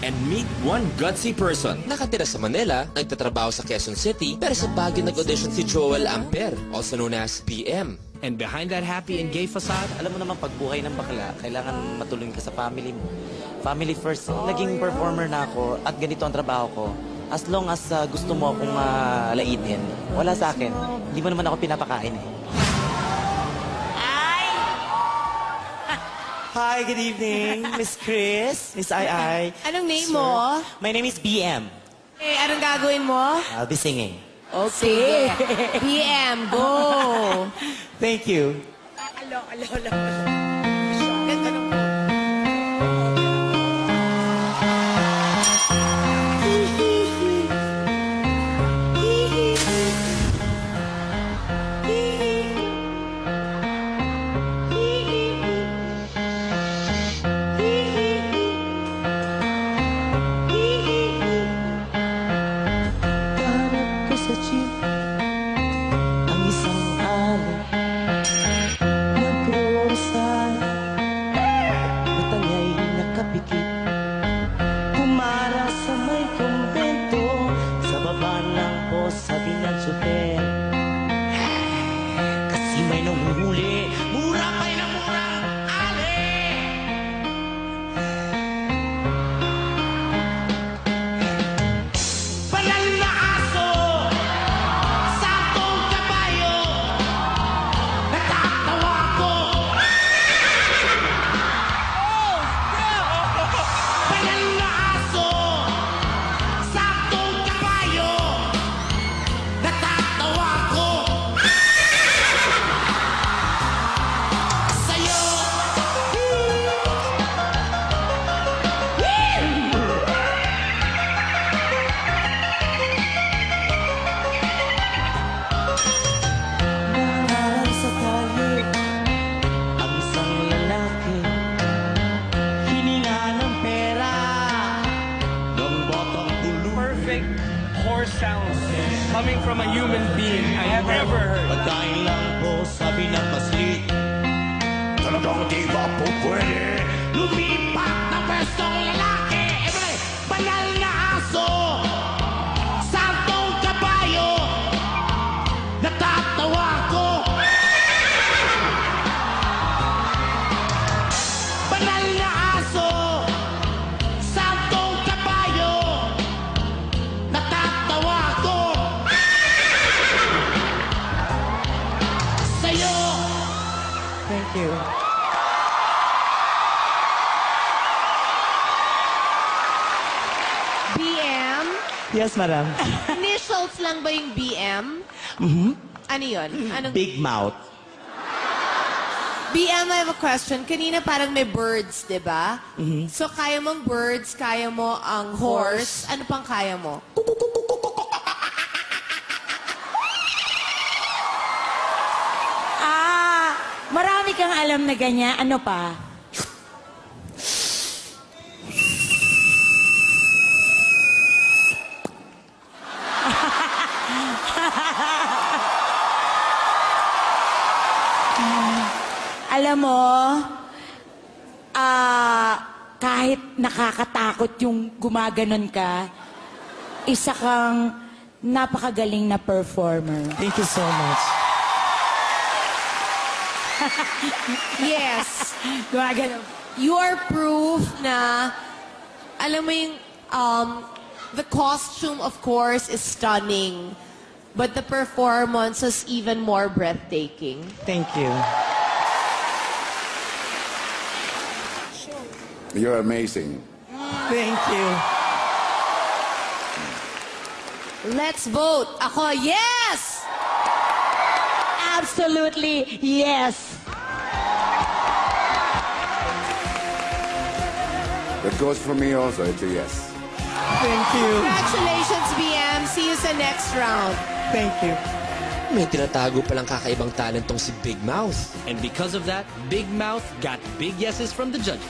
and meet one gutsy person. Nakatira sa Manila, nagtatrabaho sa Quezon City, pero sa Baguio nag-audition si Joel Amper, also known as BM. And behind that happy and gay facade, Alam mo naman, pag buhay ng bakla, kailangan matulungan ka sa family mo. Family first. Naging performer na ako at ganito ang trabaho ko. As long as gusto mo akong laitin, wala sa akin. Hindi mo naman ako pinapakain eh. Hi, good evening, Miss Chris, Miss Ai. Anong name mo? My name is BM. Eh, anong gagawin mo? I'll be singing. Okay. PM, go! Thank you. Alo. Ganda nung... Ang isang alay nagkurusay, matangay nakapikit, kumara sa may kumbento, sa baba ng bus sabi ng tsuper, kasi may nanguhuli, mura pa'y na murang alay. Banal na aso, saktong kabayo, natatawa ko. Banal na aso, saktong kabayo, natatawa ko. Sa'yo. Narang sa kalye, ang isang lalaki, hininga ng pera, ng batang bulu. Perfect horse sounds coming from a human being I have ever heard. Pagkain lang po, sabi ng paslit, talagang di ba po pwede lumipat ng pwestong lalaki? Everybody, banal na aso, santong kabayo, natatawa ko. Banal na aso, santong kabayo, natatawa ko. Sa'yo. Thank you. BM? Yes, madam. Initials lang ba yung BM? Ano yun? Anong... Big mouth. BM, I have a question. Kanina parang may birds, di ba? So, kaya mong birds, kaya mo ang horse. Ano pang kaya mo? Marami kang alam na ganyan. Ano pa? Alam mo, kahit nakakatakot yung gumaganon ka, isa kang napakagaling na performer. Thank you so much. Yes. Gumaganon. You are proof na, alam mo yung, the costume, of course, is stunning. But the performance is even more breathtaking. Thank you. You're amazing. Thank you. Let's vote. Ako, yes! Absolutely, yes. That goes for me also. It's a yes. Thank you. Congratulations, BM. See you sa next round. Thank you. May tinatago palang kakaibang talentong si Big Mouth. and because of that, Big Mouth got big yeses from the judges.